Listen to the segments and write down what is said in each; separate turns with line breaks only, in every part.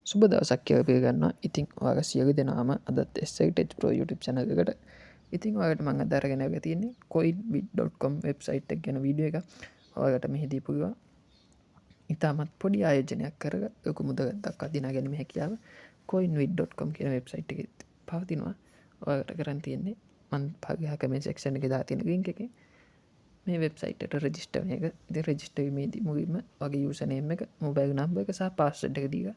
සුබ දවසක් කියලා පිළිගන්නවා. ඉතින් ඔයාලා සියලු දෙනාම අදත් SITech Pro YouTube channel එකට ඉතින් ඔයාලට මම අද අරගෙන ආවිත් තියෙන්නේ coinbit.com වෙබ්සයිට් එක ගැන වීඩියෝ එකක්. ඔයාලට මෙහිදී පුළුවන් ඉතාමත් පොඩි ආයෝජනයක් කරලා ලොකු මුදලක් දක්වා දිනා ගැනීම හැකියාව coinbit.com කියන වෙබ්සයිට් එකේ පවතිනවා. ඔයාලට කරන් තියෙන්නේ මම පහක කමෙන්ට් සෙක්ෂන් එකේ දාලා තියෙන link එකේ මේ වෙබ්සයිට් එකට රෙජිස්ටර් වෙන එක. ඉතින් රෙජිස්ටර් වීමේදී මුලින්ම ඔයාගේ යූසර් නේම් එක, මොබයිල් නම්බර් එක සහ පාස්වර්ඩ් එක දීලා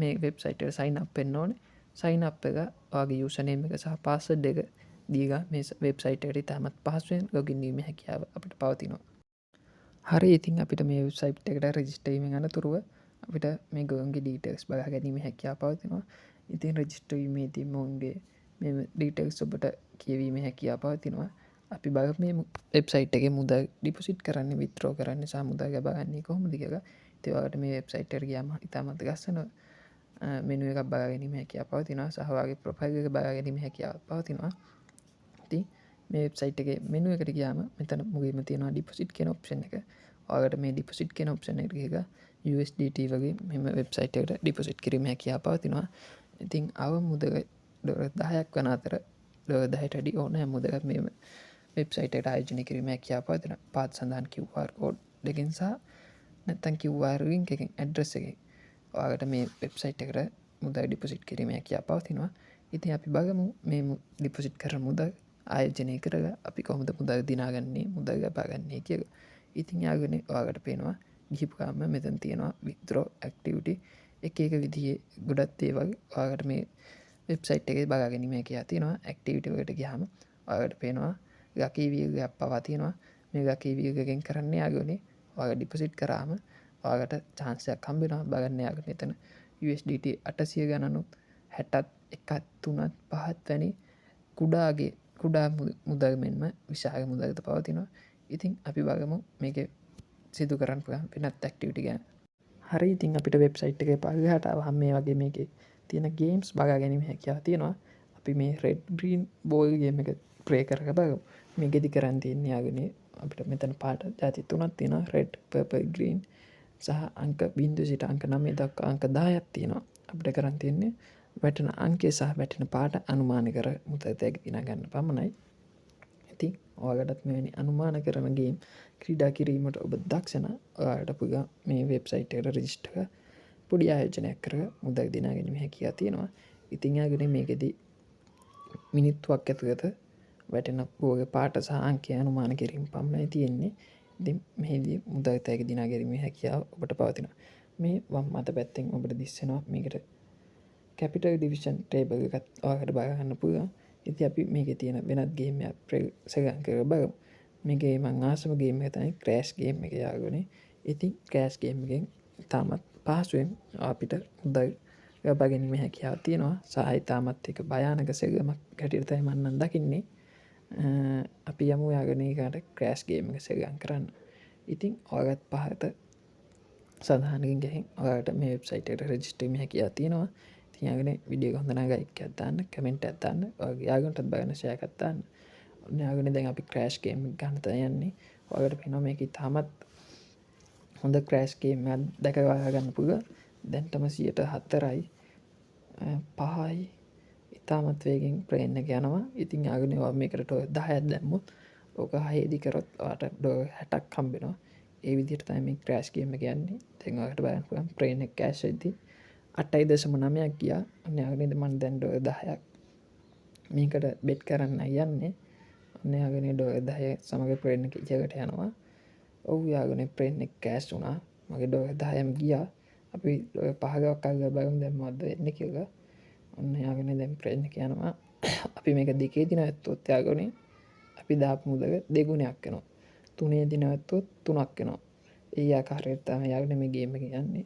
මේ වෙබ්සයිට් එකට සයින් අප් වෙන්න ඕනේ. සයින් අප් එක ඔයාගේ යූසර් නේම් එක සහ පාස්වර්ඩ් එක දීලා මේ වෙබ්සයිට් එකට ඉතාමත් පහසුවෙන් ලොගින් වීමේ හැකියාව අපිට පවතිනවා. හරි, ඉතින් අපිට මේ වෙබ්සයිට් එකට රෙජිස්ටර් වීමෙන් අනතුරුව අපිට මේ ගොඩනැගිලි ඩීටේල්ස් බලා ගැනීමේ හැකියාව පවතිනවා. ඉතින් රෙජිස්ටර් වීමේදී මොවුන්ගේ මේ ඩීටේල්ස් ඔබට කියවීමේ හැකියාව පවතිනවා. අපි බලමු මේ වෙබ්සයිට් එකේ මුදල් ඩිපොසිට් කරන්නේ, විත්ඩ්‍රෝ කරන්නේ සහ මුදල් ලබා ගන්නේ කොහොමද කියලා. ඉතින් ඔයාලට මේ වෙබ්සයිට් එකට ගියාම ඉතාමත් ලස්සන මෙනු එකක් බලා ගැනීම හැකියාව පවතිනවා සහ ඔයාගේ ප්‍රොෆයිල් එක බලා ගැනීම හැකියාව පවතිනවා. ඉතින් මේ වෙබ්සයිට් එකේ මෙනු එකට ගියාම මෙතන මුලින්ම තියෙනවා ඩිපොසිට් කියන ඔප්ෂන් එක. ඔයාලට මේ ඩිපොසිට් කියන ඔප්ෂන් එකට ගිහලා USDT වගේ මෙම වෙබ්සයිට් එකට ඩිපොසිට් කිරීමේ හැකියාව පවතිනවා. ඉතින් අවම මුදල $10ක් වන අතර $10ට වැඩි ඕනෑම මුදලක් මේ වෙබ්සයිට් එකට ආයෝජනය කිරීමේ හැකියාව පවතිනවා. පාත් සඳහන් QR කෝඩ් දෙකකින් සහ නැත්නම් QR link එකකින් ඇඩ්‍රස් එකකින් ඔයාලට මේ වෙබ්සයිට් එකට මුදල් ඩිපොසිට් කිරීමේ හැකියාව පවතිනවා. ඉතින් අපි බලමු මේ ඩිපොසිට් කරන මුදල් ආයෝජනය කරලා අපි කොහොමද මුදල් දිනාගන්නේ, මුදල් ලබා ගන්නේ කියලා. ඉතින් යාළුවනේ ඔයාලට පේනවා ගිහිපු ගාම මෙතන තියෙනවා withdraw activity එක විදිහේ ගොඩක් දේවල් ඔයාලට මේ වෙබ්සයිට් එකේ බලා ගැනීම හැකියාව තියෙනවා. activity වලට ගියාම ඔයාලට පේනවා lucky wheel එකක් පවා තියෙනවා. මේ lucky wheel එකෙන් කරන්නේ යාළුවනේ ඔයාලා ඩිපොසිට් කරාම ඔයාලට chance එකක් හම්බ වෙනවා. බලන්න යාළුවනේ එතන USDT 800 ගණනුත් 60ත් 1ත් 3ත් 5ත් වැනි කුඩා මුදල් මෙන්ම විශාල මුදල්ද පවතිනවා. ඉතින් අපි බලමු මේකේ සිදු කරන්න පුළුවන් වෙනත් ඇක්ටිවිටි ගැන. හරි, ඉතින් අපිට වෙබ්සයිට් එකේ පල්ලෙහාට ආවම මේ වගේ මේකේ තියෙන ගේම්ස් බලා ගැනීම හැකියාව තියෙනවා. අපි මේ රෙඩ් ග්‍රීන් බෝල් ගේම් එක ප්ලේ කරලා බලමු. මේකෙදි කරන් තියෙන්නේ යාළුවනේ අපිට මෙතන පාට ಜಾති තුනක් තියෙනවා. රෙඩ්, පර්පල්, ග්‍රීන් සහ අංක 0 සිට අංක 9 දක්වා අංක 10ක් තියෙනවා. අපිට කරන් තියෙන්නේ වැටෙන අංකය සහ වැටෙන පාට අනුමාන කර මුදල් තෑගි දිනා ගන්න පමණයි. ඉතින් ඔයාලටත් මෙවැනි අනුමාන කරන ගේම් ක්‍රීඩා කිරීමට ඔබ දක්ෂ නම් ඔයාලට පුළුවන් මේ වෙබ්සයිට් එකට රෙජිස්ටර් කරලා පොඩි ආයෝජනයක් කරලා මුදල් දිනා ගැනීම හැකියාව තියෙනවා. ඉතින් යාළුවනේ මේකෙදි මිනිත්තුවක් ඇතුළත වැටෙන බෝගේ පාට සහ අංකය අනුමාන කිරීම පමණයි තියෙන්නේ. ඉතින් මෙහිදී මුදල් තෑගි දිනා ගැනීමේ හැකියාව ඔබට පවතිනවා. මේ වම් අත පැත්තෙන් ඔබට දිස්සෙනවා මේකට කැපිටල් ඩිවිෂන් ටේබල් එකත් ඔයාලට බලා ගන්න පුළුවන්. ඉතින් අපි මේකේ තියෙන වෙනත් ගේම් එකක් සෙල්ලම් කරලා බලමු. මේකේ මම ආසම ගේම් එක තමයි ක්‍රෑෂ් ගේම් එක යාළුවනේ. ඉතින් ක්‍රෑෂ් ගේම් එකෙන් තාමත් පහසුවෙන් අපිට මුදල් ලබා ගැනීමේ හැකියාව තියෙනවා. සහ තාමත් එක භයානක සෙල්ලමක් හැටියට තමයි මම නම් දකින්නේ. අපි යමු යාළුවනේ ඒකට ක්‍රෑෂ් ගේම් එක සෙල්ලම් කරන්න. ඉතින් ඔයාලත් පහත සඳහනකින් ගිහින් ඔයාලට මේ වෙබ්සයිට් එකට රෙජිස්ටර් වීමේ හැකියාව තියෙනවා. ඉතින් යාළුවනේ වීඩියෝ එක හොඳ නම් ලයික් එකක් දාන්න, කමෙන්ට් එකක් දාන්න, ඔයාගේ යාළුවන්ටත් බලන්න ෂෙයා එකක් දාන්න. ඔන්න යාළුවනේ දැන් අපි ක්‍රෑෂ් ගේම් එක ගන්න තමයි යන්නේ. ඔයාලට පේනවා මේකේ තාමත් හොඳ ක්‍රෑෂ් ගේම් එකක් දැකලා ගන්න පුළුවන්. දැන්ටම 104යි 5යි ඉතාමත් වේගෙන් ප්ලේන් එක යනවා. ඉතින් යාළුවනේ ඔයා මේකට 10ක් දැම්මොත් ඕක 6දී කරොත් ඔයාට $60ක් හම්බ වෙනවා. ඒ විදිහට තමයි මේ ක්‍රෑෂ් ගේම් එක යන්නේ. දැන් ඔයාලට බලන්න පුළුවන් ප්ලේන් එක කෑෂ් වෙද්දී 8.9ක් ගියා. අන්න යාළුවනේ මම දැන් $10ක් මේකට බෙට් කරන්න යන්නේ. අන්න යාළුවනේ $10 සමග ප්ලේන් එක ඉහළට යනවා. ඔව් යාළුවනේ ප්ලේන් එක කෑෂ් වුණා. මගේ $10ම ගියා. අපි $5ක් අල්ලලා බලමු දැන් මොකද්ද වෙන්නේ කියලා. ඔන්න යාළුවනේ දැන් ප්ලේන් එක යනවා. අපි මේක දෙකේදී නැවතුත් යාළුවනේ අපි දාපු මුදල දෙගුණයක් වෙනවා. තුනේදී නැවතුත් 3ක් වෙනවා. ඒ ආකාරයට තමයි යාළුවනේ මේ ගේම් එක යන්නේ.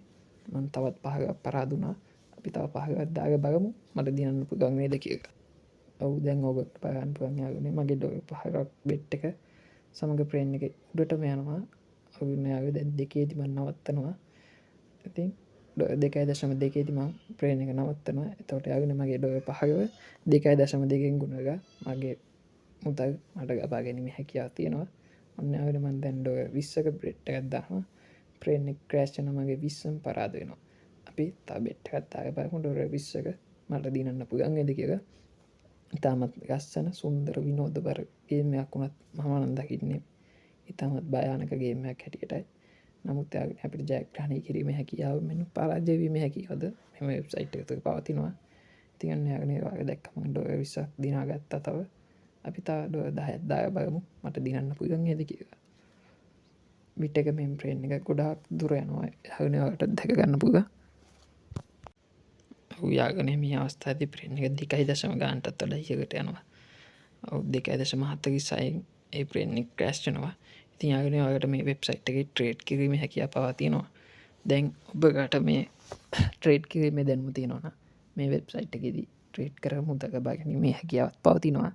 මම තවත් 5ක් පරාදුනා. අපි තව 5ක් දාගෙන බලමු මට දිනන්න පුළුවන් වේද කියලා. ඔව් දැන් ඔබට බලන්න පුළුවන් යාළුවනේ මගේ $5ක් බෙට් එක සමග ප්ලේන් එක උඩටම යනවා. ඔව් යාළුවනේ දැන් දෙකේදී මම නවත්තනවා. ඉතින් 2.2දී මම ප්ලේන් එක නවත්තනවා. එතකොට යාළුවනේ මගේ $5ව 2.2කින් ගුණ කරලා මගේ මුදල් මට ලබා ගැනීම හැකියාව තියෙනවා. ඔන්න යාළුවනේ මම දැන් $20ක බෙට් එකක් දානවා. ප්ලේන් එක ක්‍රෑෂ් වෙනවා මගේ 20ම පරාද වෙනවා. අපි අපි තා බෙට්ටකත්තාක පයකු ඩොර 20ක මට දිනන්න පුළන් ඇදි එක ඉතාමත් ගස්සන සුන්දර විනෝද බර ගේමයක් වුණත් මහමනන් දකින්නේ ඉතාමත් භයානකගේමයක් හැටියටයි නමුත් අපිට ජයග්‍රහණය කිරීම හැකියාව මෙන්න පරාජයවීම හැකිවද මෙම වෙබ්සයිට් එකතුක පවතිනවා තියන්න යගනවාගේ දැක්කම ඩොය 20ක් දිනාගත්තා තව අපි තා ඩොය 10දාය බලමු මට දිනන්න පුළන් ඇදි කිය විටක මෙම් ප්‍රේන් එක ගොඩාක් දුර යනවා හගනවට දැක ගන්න පුග යාගන මේ අවස්ථාති ප්‍රේන් එක 2.0 ගාන්ටත් වඩ ඉහකට යනවා 2.7 සයින් ඒ ප්‍රේන්ෙක් ක්‍රස්්චනවා ඉතින් යාගෙන වගට මේ වෙබ්සයිට් එක ට්‍රේඩ් කිරීම හැකිය පවතිනවා දැන් ඔබගට මේ ට්‍රේඩ් කිරීම දැන්ම තියෙනවන මේ වෙබ්සයිට් එකෙදී ට්‍රේඩ් කර මුදක බාගැනීමේ හැකියාවත් පවතිනවා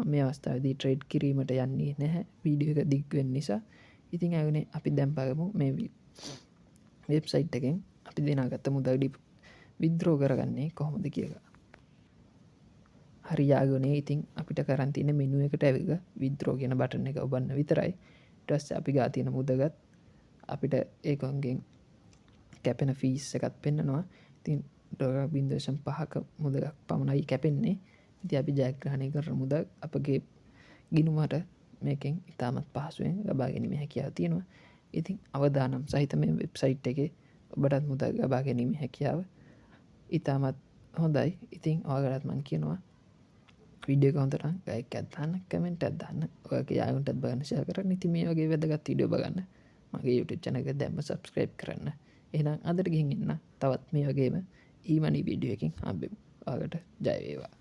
මේ අවස්ථාවදී ට්‍රේඩ් කිරීමට යන්නේ නැහැ වීඩියෝ එක දික්වෙන් නිසා ඉතින් ඇගෙන අපි දැම්පාගමු මේ වෙබ්සයිට් එකෙන් අපි දෙනාගත්ත මුදඩි විද්‍රෝ කරගන්නේ කොහොමද කියක හරියාගනේ ඉතින් අපිට කරන්තින මෙනුව එකට ඇවික විද්‍රෝ කියන බටන එක ඔබන්න විතරයි ටස් අපි ගාතියන මුදගත් අපිට ඒකොන්ගෙන් කැපෙන ෆීස් එකත් පෙන්න්නනවා ඉතින් $.5ක මුදලක් පමණයි කැපෙන්නේ ඉති අපි ජයග්‍රහණය කර මුද අපගේ ගිනුමට මේකෙන් ඉතාමත් පහසුවෙන් ලබාගැනීම හැකියාව තියෙනවා ඉතින් අවදානම් සහිත මේ වෙබ්සයිට් එක ඔබටත් මුද ලබා ගැනීම හැකියාව ඉතාමත් හොඳයි ඉතින් ඕගලත් මං කියනවා විඩිය කොන්තරම් ගයික් ඇත්දාන්න කමෙන්ට් ඇදදාන්න ඔගේ යාගුන්ටත් බගනශය කර නිති මේ වගේ වැදගත් විඩියෝ බගන්න මගේ YouTube චැනක දැම්ම සබස්ක්‍රයිබ් කරන්න එනම් අදර ගිහින් එන්න තවත් මේ වගේම ඊමනි විඩියෝ එකින් හම්බෙමු ආගට ජයවේවා